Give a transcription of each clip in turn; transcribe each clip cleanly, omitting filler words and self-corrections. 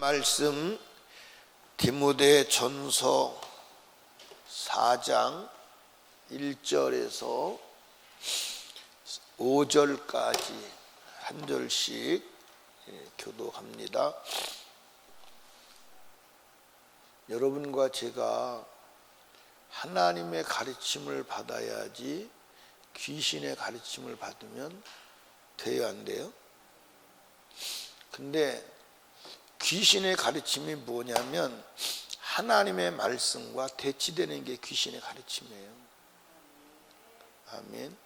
말씀 디모데전서 4장 1절에서 5절까지 한 절씩 교독합니다. 여러분과 제가 하나님의 가르침을 받아야지 귀신의 가르침을 받으면 돼요, 안 돼요? 근데 귀신의 가르침이 뭐냐면 하나님의 말씀과 대치되는 게 귀신의 가르침이에요. 아멘.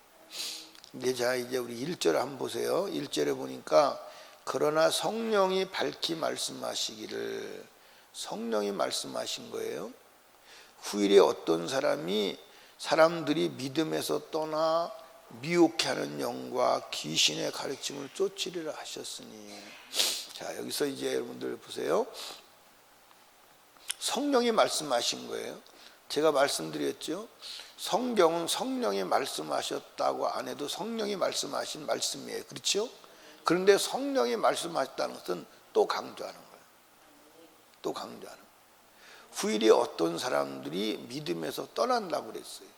근데 자, 이제 우리 1절 한번 보세요. 1절에 보니까 그러나 성령이 밝히 말씀하시기를, 성령이 말씀하신 거예요. 후일에 어떤 사람들이 믿음에서 떠나 미혹하는 영과 귀신의 가르침을 쫓으리라 하셨으니. 자, 여기서 이제 여러분들 보세요. 성령이 말씀하신 거예요. 제가 말씀드렸죠. 성경은 성령이 말씀하셨다고 안 해도 성령이 말씀하신 말씀이에요. 그렇죠? 그런데 성령이 말씀하셨다는 것은 또 강조하는 거예요. 또 강조하는 거예요. 후일에 어떤 사람들이 믿음에서 떠난다고 그랬어요.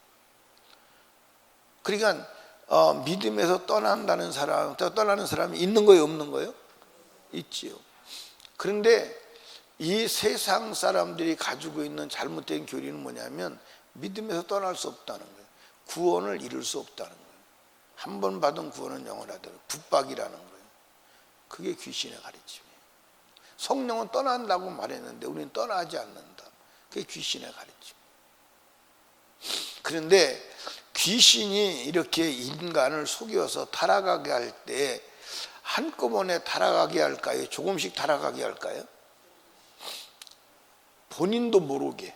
그러니까 믿음에서 떠나는 사람이 있는 거예요, 없는 거예요? 있지요. 그런데 이 세상 사람들이 가지고 있는 잘못된 교리는 뭐냐면 믿음에서 떠날 수 없다는 거예요. 구원을 이룰 수 없다는 거예요. 한 번 받은 구원은 영원하다는 붙박이라는 거예요. 그게 귀신의 가르침이에요. 성령은 떠난다고 말했는데 우리는 떠나지 않는다. 그게 귀신의 가르침. 그런데 귀신이 이렇게 인간을 속여서 타락하게 할 때 한꺼번에 타락하게 할까요? 조금씩 타락하게 할까요? 본인도 모르게.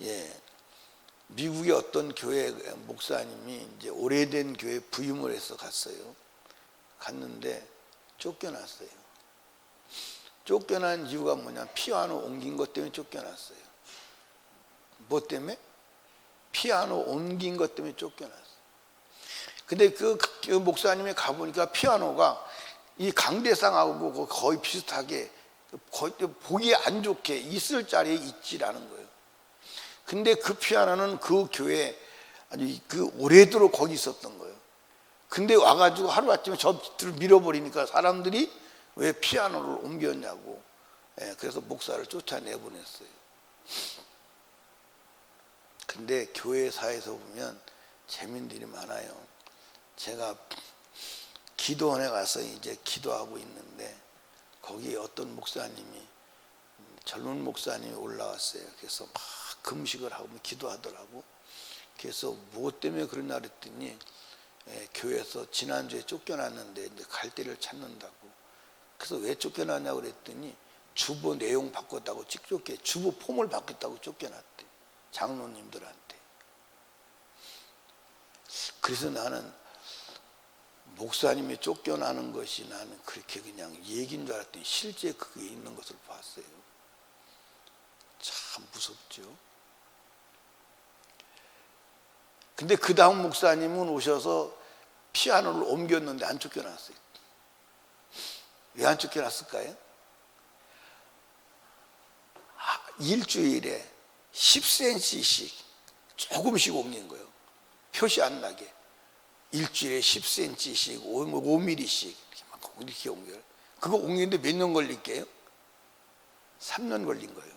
예. 미국의 어떤 교회 목사님이 이제 오래된 교회 부임을 해서 갔어요. 갔는데 쫓겨났어요. 쫓겨난 이유가 뭐냐? 피아노 옮긴 것 때문에 쫓겨났어요. 뭐 때문에? 피아노 옮긴 것 때문에 쫓겨났어요. 근데 그 목사님이 가보니까 피아노가 이 강대상하고 거의 비슷하게 거의 보기 안 좋게 있을 자리에 있지라는 거예요. 근데 그 피아노는 그 교회에 아주 그 오래도록 거기 있었던 거예요. 근데 와가지고 하루아침에 저를 밀어버리니까 사람들이 왜 피아노를 옮겼냐고. 그래서 목사를 쫓아내보냈어요. 근데 교회사에서 보면 재밌는 일이 많아요. 제가 기도원에 가서 이제 기도하고 있는데 거기 어떤 목사님이, 젊은 목사님이 올라왔어요. 그래서 막 금식을 하고 기도하더라고. 그래서 무엇 때문에 그러냐 그랬더니 교회에서 지난주에 쫓겨났는데 이제 갈 데를 찾는다고. 그래서 왜 쫓겨났냐고 그랬더니 주보 내용 바꿨다고 주보 폼을 바꿨다고 쫓겨났대. 장로님들한테. 그래서 나는 목사님이 쫓겨나는 것이 나는 그렇게 그냥 얘기인 줄 알았더니 실제 그게 있는 것을 봤어요. 참 무섭죠. 근데 그 다음 목사님은 오셔서 피아노를 옮겼는데 안 쫓겨났어요. 왜 안 쫓겨났을까요? 일주일에 10cm씩 조금씩 옮긴 거예요. 표시 안 나게. 일주일에 10cm씩 5mm씩 이렇게 옮겨요. 그거 옮기는데 몇 년 걸릴게요? 3년 걸린 거예요.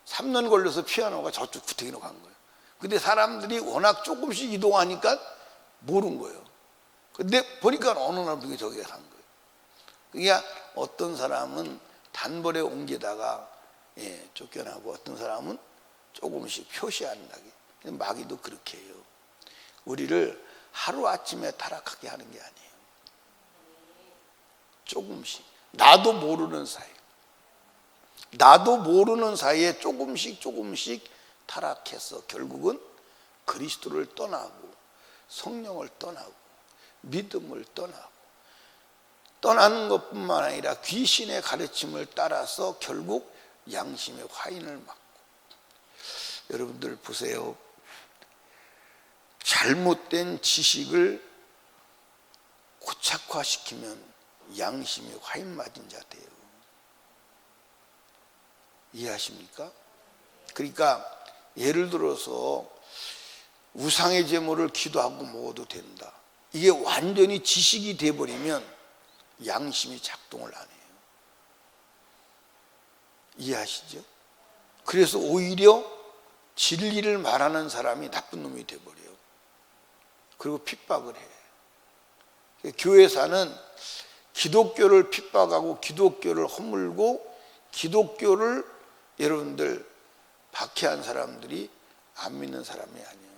3년 걸려서 피아노가 저쪽 구태기로 간 거예요. 근데 사람들이 워낙 조금씩 이동하니까 모른 거예요. 근데 보니까 어느 날 그게 저기가 간 거예요. 그러니까 어떤 사람은 단번에 옮기다가 쫓겨나고 어떤 사람은 조금씩 표시 안 나게. 마귀도 그렇게 해요. 우리를 하루아침에 타락하게 하는 게 아니에요. 조금씩. 나도 모르는 사이에 조금씩 타락해서 결국은 그리스도를 떠나고 성령을 떠나고 믿음을 떠나는 것뿐만 아니라 귀신의 가르침을 따라서 결국 양심의 화인을 맞고. 여러분들 보세요. 잘못된 지식을 고착화시키면 양심이 화인 맞은 자 돼요. 이해하십니까? 그러니까 예를 들어서 우상의 제물을 기도하고 먹어도 된다. 이게 완전히 지식이 돼버리면 양심이 작동을 안 해요. 이해하시죠? 그래서 오히려 진리를 말하는 사람이 나쁜 놈이 돼버려요. 그리고 핍박을 해. 교회사는 기독교를 핍박하고 기독교를 허물고 기독교를 여러분들 박해한 사람들이 안 믿는 사람이 아니에요.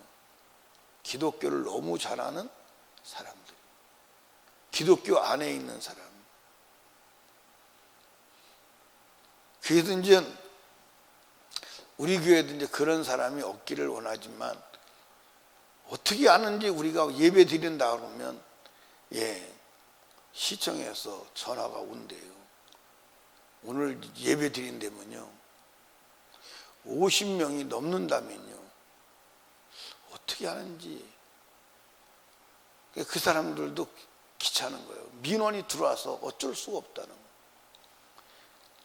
기독교를 너무 잘하는 사람들, 기독교 안에 있는 사람. 그래서 이제 우리 교회도 이제 그런 사람이 없기를 원하지만 어떻게 아는지 우리가 예배 드린다 그러면 시청에서 전화가 온대요. 오늘 예배 드린다면요 50명이 넘는다면요 어떻게 하는지. 그 사람들도 귀찮은 거예요. 민원이 들어와서 어쩔 수가 없다는 거예요.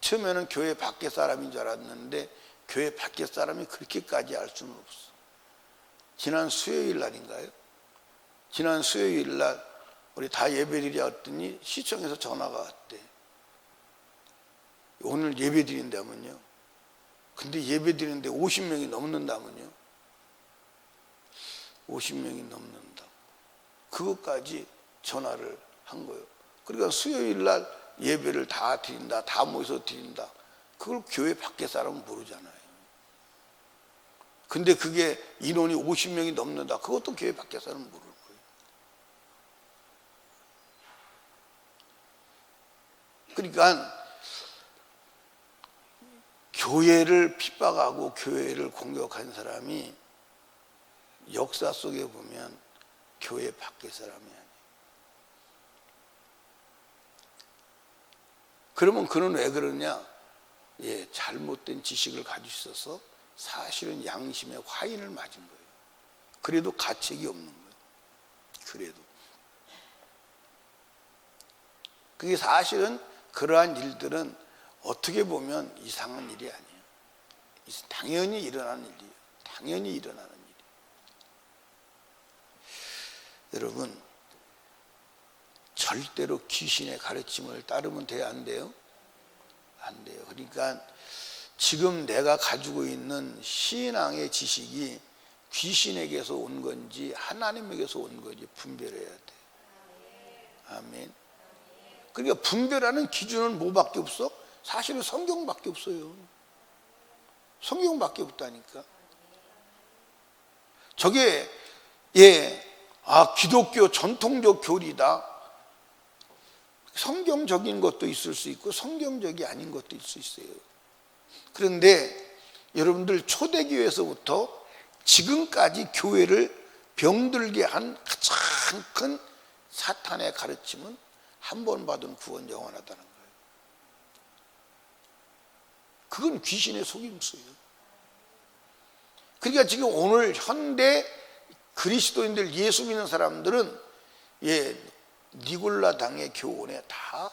처음에는 교회 밖에 사람인 줄 알았는데 교회 밖에 사람이 그렇게까지 알 수는 없어. 지난 수요일 날인가요? 지난 수요일 날 우리 다 예배드리자 했더니 시청에서 전화가 왔대. 오늘 예배 드린다면요. 근데 예배 드리는데 50명이 넘는다면요. 50명이 넘는다. 그것까지 전화를 한 거예요. 그러니까 수요일 날 예배를 다 드린다. 다 모여서 드린다. 그걸 교회 밖에 사람은 모르잖아요. 근데 그게 인원이 50명이 넘는다. 그것도 교회 밖에 사람은 모를 거예요. 그러니까 교회를 핍박하고 교회를 공격한 사람이 역사 속에 보면 교회 밖의 사람이 아니에요. 그러면 그는 왜 그러냐? 잘못된 지식을 가지고 있어서 사실은 양심의 화인을 맞은 거예요. 그래도 가책이 없는 거예요. 그래도. 그게 사실은 그러한 일들은 어떻게 보면 이상한 일이 아니에요. 당연히 일어나는 일이에요. 당연히 일어나는 일이에요. 여러분, 절대로 귀신의 가르침을 따르면 돼요? 안 돼요? 안 돼요. 그러니까 지금 내가 가지고 있는 신앙의 지식이 귀신에게서 온 건지 하나님에게서 온 건지 분별해야 돼. 아멘. 그러니까 분별하는 기준은 뭐밖에 없어? 사실은 성경밖에 없어요. 성경밖에 없다니까. 저게 기독교 전통적 교리다. 성경적인 것도 있을 수 있고 성경적이 아닌 것도 있을 수 있어요. 그런데 여러분들 초대교회에서부터 지금까지 교회를 병들게 한 가장 큰 사탄의 가르침은 한 번 받은 구원 영원하다는 거예요. 그건 귀신의 속임수예요. 그러니까 지금 오늘 현대 그리스도인들, 예수 믿는 사람들은 니골라당의 교훈에 다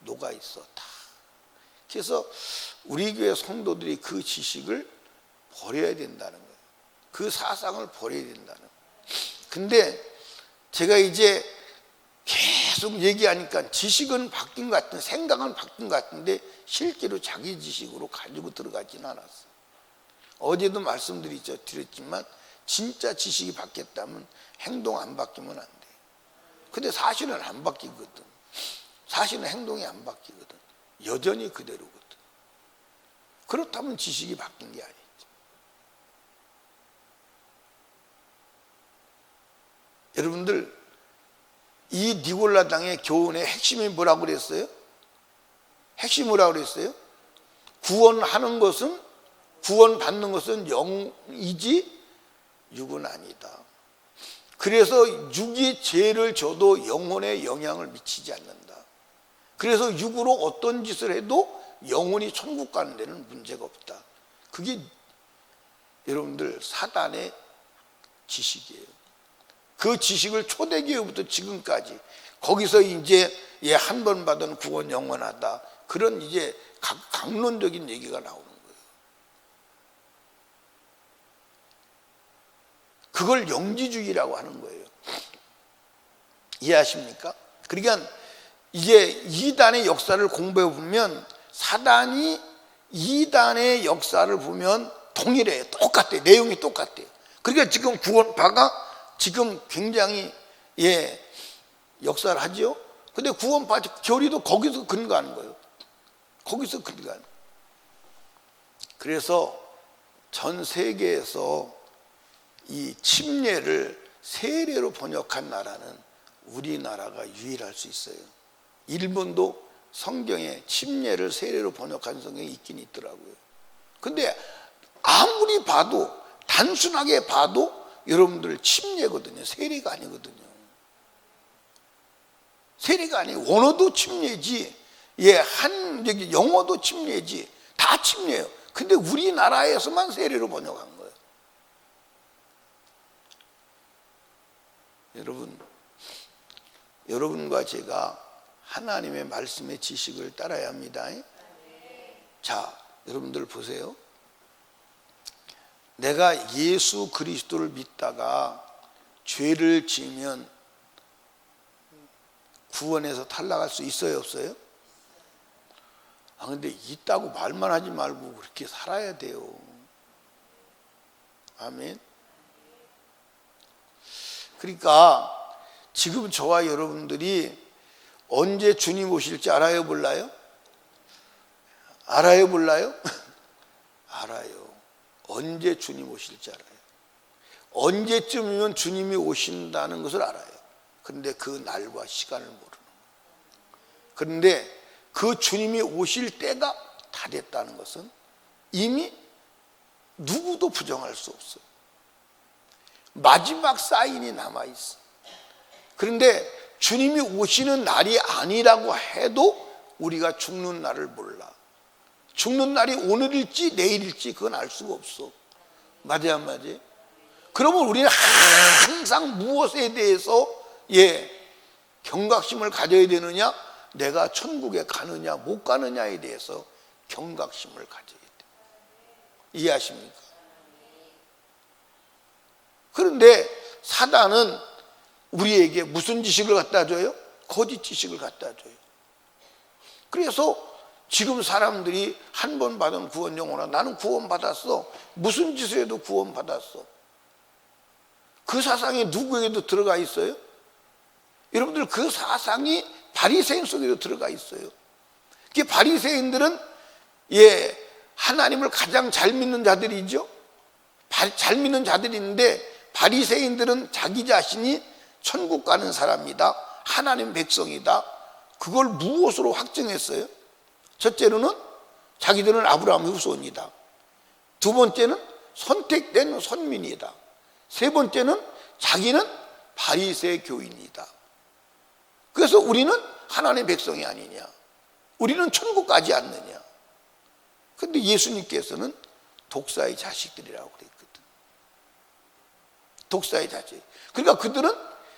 녹아 있어. 다. 그래서 우리 교회 성도들이 그 지식을 버려야 된다는 거예요. 그 사상을 버려야 된다는 거예요. 근데 제가 이제 계속 얘기하니까 지식은 바뀐 것 같은, 생각은 바뀐 것 같은데 실제로 자기 지식으로 가지고 들어가지는 않았어요. 어제도 말씀드렸지만 진짜 지식이 바뀌었다면 행동 안 바뀌면 안 돼요. 근데 사실은 안 바뀌거든. 사실은 행동이 안 바뀌거든. 여전히 그대로거든. 그렇다면 지식이 바뀐 게 아니죠. 여러분들, 이 니골라당의 교훈의 핵심이 뭐라고 그랬어요? 핵심이 뭐라고 그랬어요? 구원받는 것은 영이지 육은 아니다. 그래서 육이 죄를 져도 영혼에 영향을 미치지 않는다. 그래서 육으로 어떤 짓을 해도 영혼이 천국 가는 데는 문제가 없다. 그게 여러분들 사단의 지식이에요. 그 지식을 초대교회부터 지금까지 거기서 이제 한 번 받은 구원 영원하다, 그런 이제 강론적인 얘기가 나오는 거예요. 그걸 영지주의라고 하는 거예요. 이해하십니까? 그러니까 이제 이단의 역사를 공부해 보면 사단이 이단의 역사를 보면 동일해요. 똑같아요. 내용이 똑같아요. 그러니까 지금 구원파가 지금 굉장히 역사를 하죠. 근데 구원파 교리도 거기서 근거하는 거예요. 거기서 근거하는 거예요. 그래서 전 세계에서 이 침례를 세례로 번역한 나라는 우리나라가 유일할 수 있어요. 일본도 성경에 침례를 세례로 번역한 성경이 있긴 있더라고요. 근데 아무리 봐도, 단순하게 봐도 여러분들 침례거든요. 세례가 아니거든요. 세례가 아니에요. 원어도 침례지, 영어도 침례지, 다 침례예요. 근데 우리나라에서만 세례로 번역한 거예요. 여러분과 제가 하나님의 말씀의 지식을 따라야 합니다. 자, 여러분들 보세요. 내가 예수 그리스도를 믿다가 죄를 지으면 구원에서 탈락할 수 있어요, 없어요? 근데 있다고 말만 하지 말고 그렇게 살아야 돼요. 아멘. 그러니까 지금 저와 여러분들이 언제 주님 오실지 알아요, 몰라요? 알아요, 몰라요? 알아요. 언제 주님 오실지 알아요. 언제쯤이면 주님이 오신다는 것을 알아요. 그런데 그 날과 시간을 모르는 거예요. 그런데 그 주님이 오실 때가 다 됐다는 것은 이미 누구도 부정할 수 없어요. 마지막 사인이 남아있어. 그런데 주님이 오시는 날이 아니라고 해도 우리가 죽는 날을 몰라. 죽는 날이 오늘일지 내일일지 그건 알 수가 없어. 맞아요, 안 맞아요? 그러면 우리는 항상 무엇에 대해서 경각심을 가져야 되느냐? 내가 천국에 가느냐 못 가느냐에 대해서 경각심을 가져야 돼. 이해하십니까? 그런데 사단은 우리에게 무슨 지식을 갖다 줘요? 거짓 지식을 갖다 줘요. 그래서 지금 사람들이 한 번 받은 구원 영원하, 나는 구원 받았어. 무슨 짓을 해도 구원 받았어. 그 사상이 누구에게도 들어가 있어요? 여러분들, 그 사상이 바리새인 속에도 들어가 있어요. 그 바리새인들은 하나님을 가장 잘 믿는 자들이죠. 잘 믿는 자들이 있는데 바리새인들은 자기 자신이 천국 가는 사람이다, 하나님 백성이다. 그걸 무엇으로 확증했어요? 첫째로는 자기들은 아브라함의 후손이다. 두 번째는 선택된 선민이다. 세 번째는 자기는 바리새 교인이다. 그래서 우리는 하나님의 백성이 아니냐, 우리는 천국 가지 않느냐. 그런데 예수님께서는 독사의 자식들이라고 그랬거든. 독사의 자식. 그러니까 그들은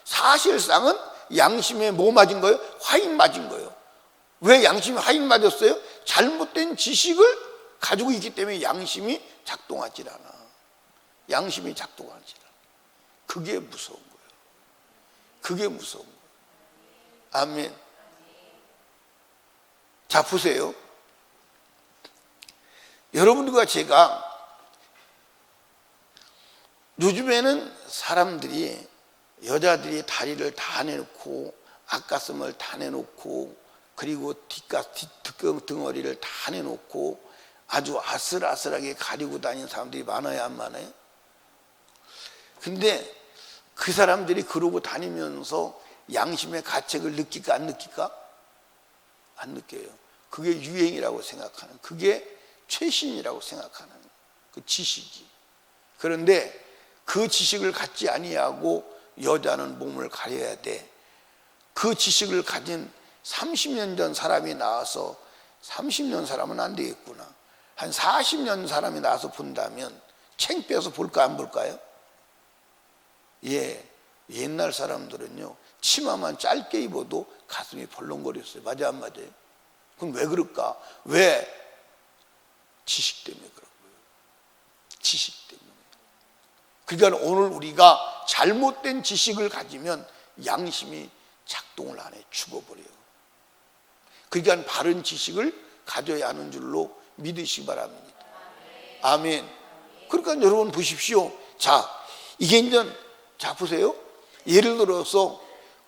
사실상은 양심에 뭐 맞은 거예요? 화인 맞은 거예요. 왜 양심이 화인 맞았어요? 잘못된 지식을 가지고 있기 때문에 양심이 작동하지 않아. 양심이 작동하지 않아. 그게 무서운 거예요. 그게 무서운 거예요. 아멘. 자, 보세요. 여러분들과 제가 요즘에는 사람들이, 여자들이 다리를 다 내놓고 앞가슴을 다 내놓고 그리고 뒷등어리를 다 내놓고 아주 아슬아슬하게 가리고 다니는 사람들이 많아요, 안 많아요? 근데 그 사람들이 그러고 다니면서 양심의 가책을 느낄까 안 느낄까? 안 느껴요. 그게 유행이라고 생각하는, 그게 최신이라고 생각하는 그 지식이. 그런데 그 지식을 갖지 아니하고 여자는 몸을 가려야 돼. 그 지식을 가진 30년 전 사람이 나와서 30년 사람은 안 되겠구나, 한 40년 사람이 나와서 본다면 창피해서 볼까 안 볼까요? 옛날 사람들은요, 치마만 짧게 입어도 가슴이 벌렁거렸어요. 맞아 안 맞아요? 그럼 왜 그럴까? 왜? 지식 때문에 그런 거예요. 지식 때문에. 그러니까 오늘 우리가 잘못된 지식을 가지면 양심이 작동을 안 해, 죽어버려요. 그러니까 바른 지식을 가져야 하는 줄로 믿으시기 바랍니다. 아멘. 그러니까 여러분 보십시오. 자, 이게 이제, 자 보세요. 예를 들어서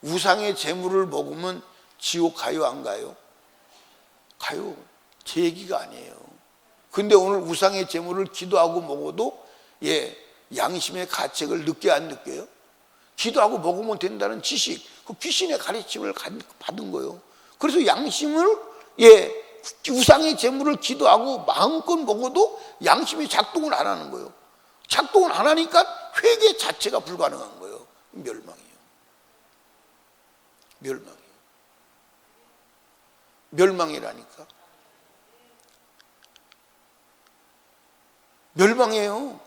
우상의 재물을 먹으면 지옥 가요 안 가요? 가요. 제 얘기가 아니에요. 근데 오늘 우상의 재물을 기도하고 먹어도 양심의 가책을 느껴 안 느껴요? 기도하고 먹으면 된다는 지식, 그 귀신의 가르침을 받은 거예요. 그래서 양심을 우상의 재물을 기도하고 마음껏 먹어도 양심이 작동을 안 하는 거예요. 작동을 안 하니까 회개 자체가 불가능한 거예요. 멸망이에요. 멸망이에요. 멸망이라니까. 멸망이에요.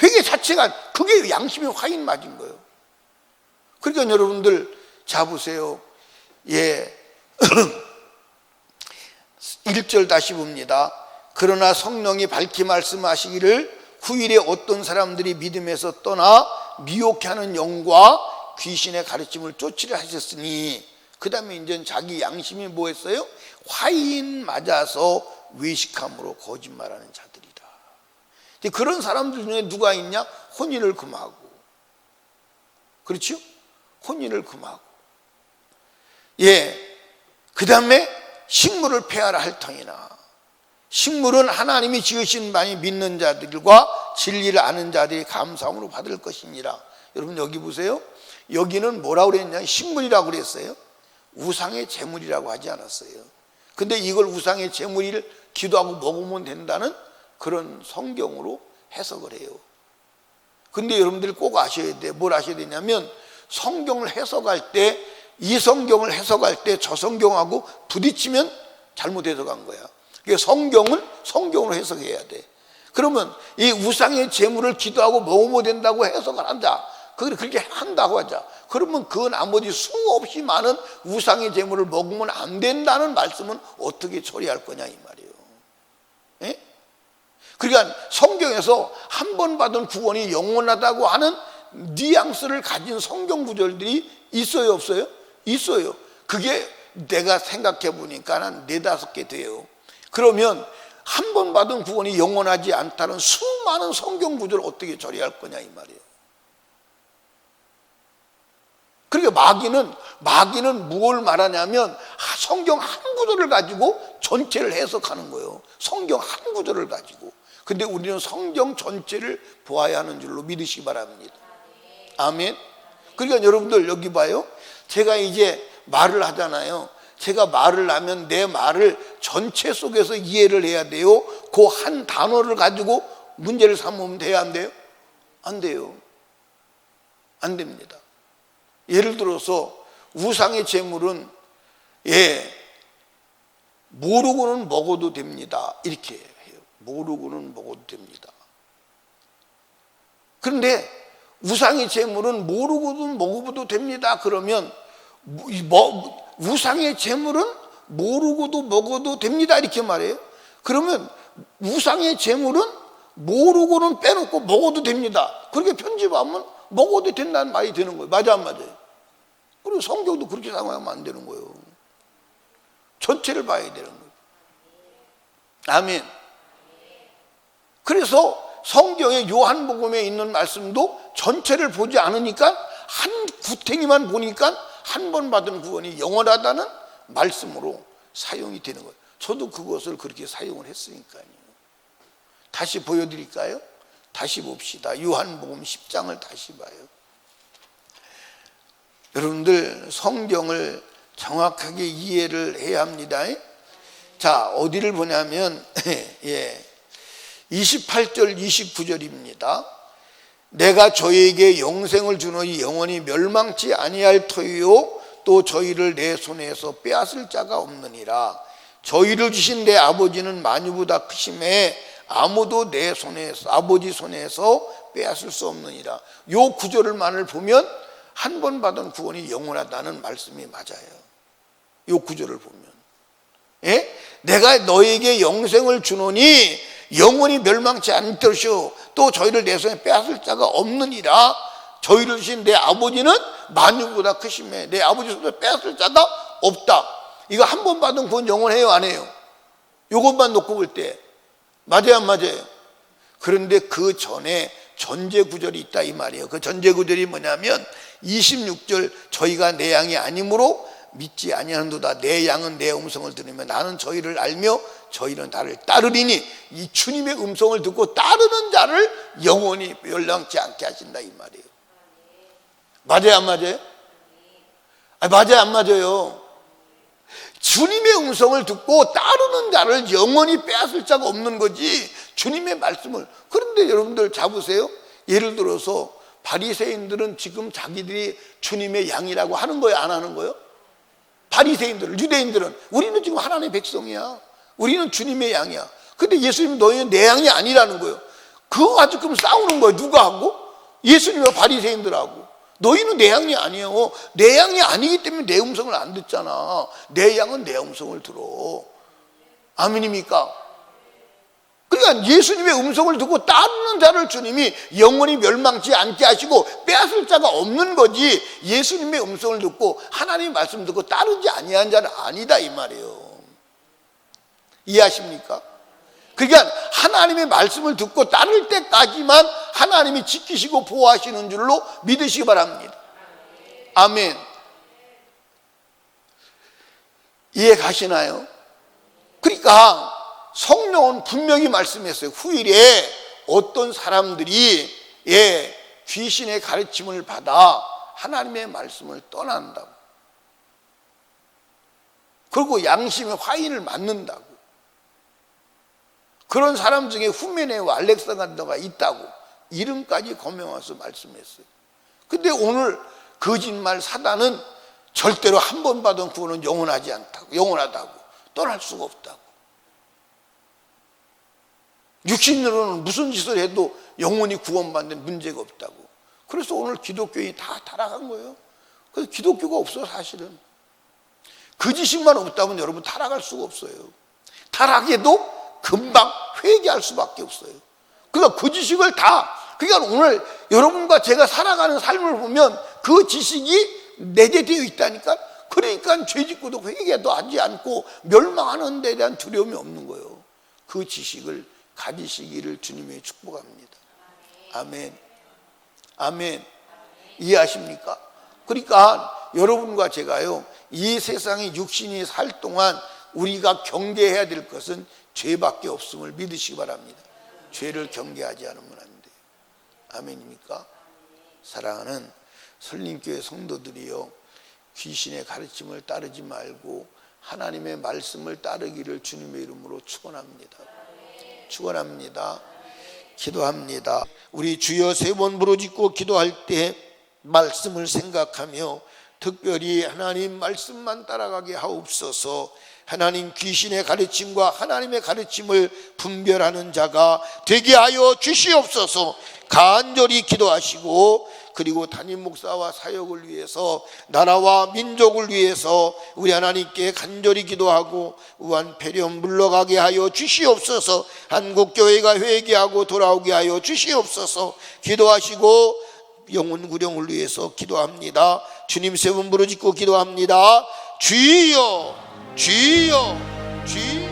회개 자체가 그게 양심의 화인 맞은 거예요. 그러니까 여러분들 자 보세요. 1절 다시 봅니다. 그러나 성령이 밝히 말씀하시기를 9일에 어떤 사람들이 믿음에서 떠나 미혹해 하는 영과 귀신의 가르침을 쫓으려 하셨으니, 그 다음에 이제 자기 양심이 뭐 했어요? 화인 맞아서 외식함으로 거짓말하는 자들이다. 그런 사람들 중에 누가 있냐? 혼인을 금하고, 그렇죠? 혼인을 금하고, 그 다음에 식물을 폐하라 할 터이나, 식물은 하나님이 지으신 바니 믿는 자들과 진리를 아는 자들이 감사함으로 받을 것이니라. 여러분 여기 보세요. 여기는 뭐라고 그랬냐? 식물이라고 그랬어요. 우상의 제물이라고 하지 않았어요. 근데 이걸 우상의 제물을 기도하고 먹으면 된다는 그런 성경으로 해석을 해요. 근데 여러분들이 꼭 아셔야 돼. 뭘 아셔야 되냐면, 성경을 해석할 때, 이 성경을 해석할 때 저 성경하고 부딪히면 잘못 해석한 거야. 그러니까 성경은 성경으로 해석해야 돼. 그러면 이 우상의 제물을 기도하고 먹으면 된다고 해석을 한다. 그렇게 한다고 하자. 그러면 그 나머지 수없이 많은 우상의 제물을 먹으면 안 된다는 말씀은 어떻게 처리할 거냐 이 말이에요. 예? 그러니까 성경에서 한 번 받은 구원이 영원하다고 하는 뉘앙스를 가진 성경 구절들이 있어요 없어요? 있어요. 그게 내가 생각해 보니까 한 4-5개 돼요. 그러면 한 번 받은 구원이 영원하지 않다는 수많은 성경 구절을 어떻게 처리할 거냐 이 말이에요. 그러니까 마귀는 무엇을 말하냐면 성경 한 구절을 가지고 전체를 해석하는 거예요. 성경 한 구절을 가지고. 근데 우리는 성경 전체를 보아야 하는 줄로 믿으시기 바랍니다. 아멘. 그러니까 여러분들 여기 봐요. 제가 이제 말을 하잖아요. 제가 말을 하면 내 말을 전체 속에서 이해를 해야 돼요. 그 한 단어를 가지고 문제를 삼으면 돼요 안 돼요? 안 돼요. 안 됩니다. 예를 들어서 우상의 제물은 모르고는 먹어도 됩니다. 이렇게 해요. 모르고는 먹어도 됩니다. 그런데 우상의 제물은 모르고도 먹어도 됩니다. 그러면 우상의 제물은 모르고도 먹어도 됩니다. 이렇게 말해요. 그러면 우상의 제물은 모르고는 빼놓고 먹어도 됩니다. 그렇게 편집하면 먹어도 된다는 말이 되는 거예요. 맞아 안 맞아요? 그리고 성경도 그렇게 상황하면 안 되는 거예요. 전체를 봐야 되는 거예요. 아멘. 그래서 성경의 요한복음에 있는 말씀도 전체를 보지 않으니까 한 구탱이만 보니까 한 번 받은 구원이 영원하다는 말씀으로 사용이 되는 거예요. 저도 그것을 그렇게 사용을 했으니까요. 다시 보여드릴까요? 다시 봅시다. 요한복음 10장을 다시 봐요. 여러분들 성경을 정확하게 이해를 해야 합니다. 자, 어디를 보냐면 28절 29절입니다. 내가 저희에게 영생을 주노니 영원히 멸망치 아니할 터이요 또 저희를 내 손에서 빼앗을 자가 없느니라. 저희를 주신 내 아버지는 만유보다 크심에 아무도 내 손에서 아버지 손에서 빼앗을 수 없느니라. 요 구절을만을 보면 한 번 받은 구원이 영원하다는 말씀이 맞아요. 요 구절을 보면, 예? 내가 너에게 영생을 주노니 영원히 멸망치 않을 것이요 또 저희를 내 손에 빼앗을 자가 없느니라. 저희를 주신 내 아버지는 만유보다 크심에 내 아버지 손에 빼앗을 자가 없다. 이거 한 번 받은 구원 영원해요, 안 해요? 요것만 놓고 볼 때 맞아요, 안 맞아요? 그런데 그 전에 전제 구절이 있다 이 말이에요. 그 전제 구절이 뭐냐면 26절, 저희가 내 양이 아니므로 믿지 아니하는도다. 내 양은 내 음성을 들으며 나는 저희를 알며 저희는 나를 따르리니, 이 주님의 음성을 듣고 따르는 자를 영원히 멸망치 않게 하신다 이 말이에요. 맞아요, 안 맞아요? 맞아요, 안 맞아요? 주님의 음성을 듣고 따르는 자를 영원히 빼앗을 자가 없는 거지, 주님의 말씀을. 그런데 여러분들 잡으세요. 예를 들어서 바리새인들은 지금 자기들이 주님의 양이라고 하는 거예요, 안 하는 거예요? 바리새인들은, 유대인들은 우리는 지금 하나님의 백성이야, 우리는 주님의 양이야. 근데 예수님이 너희는 내 양이 아니라는 거예요. 그거 가지고 그럼 싸우는 거예요. 누가 하고? 예수님과 바리새인들하고. 너희는 내 양이 아니에요. 내 양이 아니기 때문에 내 음성을 안 듣잖아. 내 양은 내 음성을 들어. 아멘입니까? 그러니까 예수님의 음성을 듣고 따르는 자를 주님이 영원히 멸망치 않게 하시고 빼앗을 자가 없는 거지, 예수님의 음성을 듣고 하나님의 말씀 듣고 따르지 아니한 자는 아니다 이 말이에요. 이해하십니까? 그러니까 하나님의 말씀을 듣고 따를 때까지만 하나님이 지키시고 보호하시는 줄로 믿으시기 바랍니다. 아멘. 이해 가시나요? 그러니까 성령은 분명히 말씀했어요. 후일에 어떤 사람들이 귀신의 가르침을 받아 하나님의 말씀을 떠난다고, 그리고 양심의 화인을 맞는다고. 그런 사람 중에 후메네와 알렉산더가 있다고 이름까지 거명해서 말씀했어요. 근데 오늘 거짓말 사단은 절대로 한 번 받은 구원은 영원하지 않다고, 영원하다고, 떠날 수가 없다고. 육신으로는 무슨 짓을 해도 영원히 구원받는 문제가 없다고. 그래서 오늘 기독교인이 다 타락한 거예요. 그래서 기독교가 없어 사실은. 그 지식만 없다면 여러분 타락할 수가 없어요. 타락해도 금방 회개할 수밖에 없어요. 그러니까 그 지식을 그러니까 오늘 여러분과 제가 살아가는 삶을 보면 그 지식이 내재되어 있다니까. 그러니까 죄짓고도 회개도 하지 않고 멸망하는 데 대한 두려움이 없는 거예요. 그 지식을 가지시기를 주님의 축복합니다. 아멘. 아멘. 이해하십니까? 그러니까 여러분과 제가요, 이 세상에 육신이 살 동안 우리가 경계해야 될 것은 죄밖에 없음을 믿으시기 바랍니다. 죄를 경계하지 않으면 안 돼요. 아멘입니까? 사랑하는 설림교회 성도들이요, 귀신의 가르침을 따르지 말고 하나님의 말씀을 따르기를 주님의 이름으로 축원합니다. 축원합니다. 기도합니다. 우리 주여 세 번 부르짖고 기도할 때 말씀을 생각하며 특별히 하나님 말씀만 따라가게 하옵소서. 하나님 귀신의 가르침과 하나님의 가르침을 분별하는 자가 되게 하여 주시옵소서. 간절히 기도하시고, 그리고 담임 목사와 사역을 위해서, 나라와 민족을 위해서 우리 하나님께 간절히 기도하고 우한폐렴 물러가게 하여 주시옵소서. 한국교회가 회개하고 돌아오게 하여 주시옵소서. 기도하시고 영혼 구령을 위해서 기도합니다. 주님 세 번 부르짖고 기도합니다. 주여, 주여, 주여.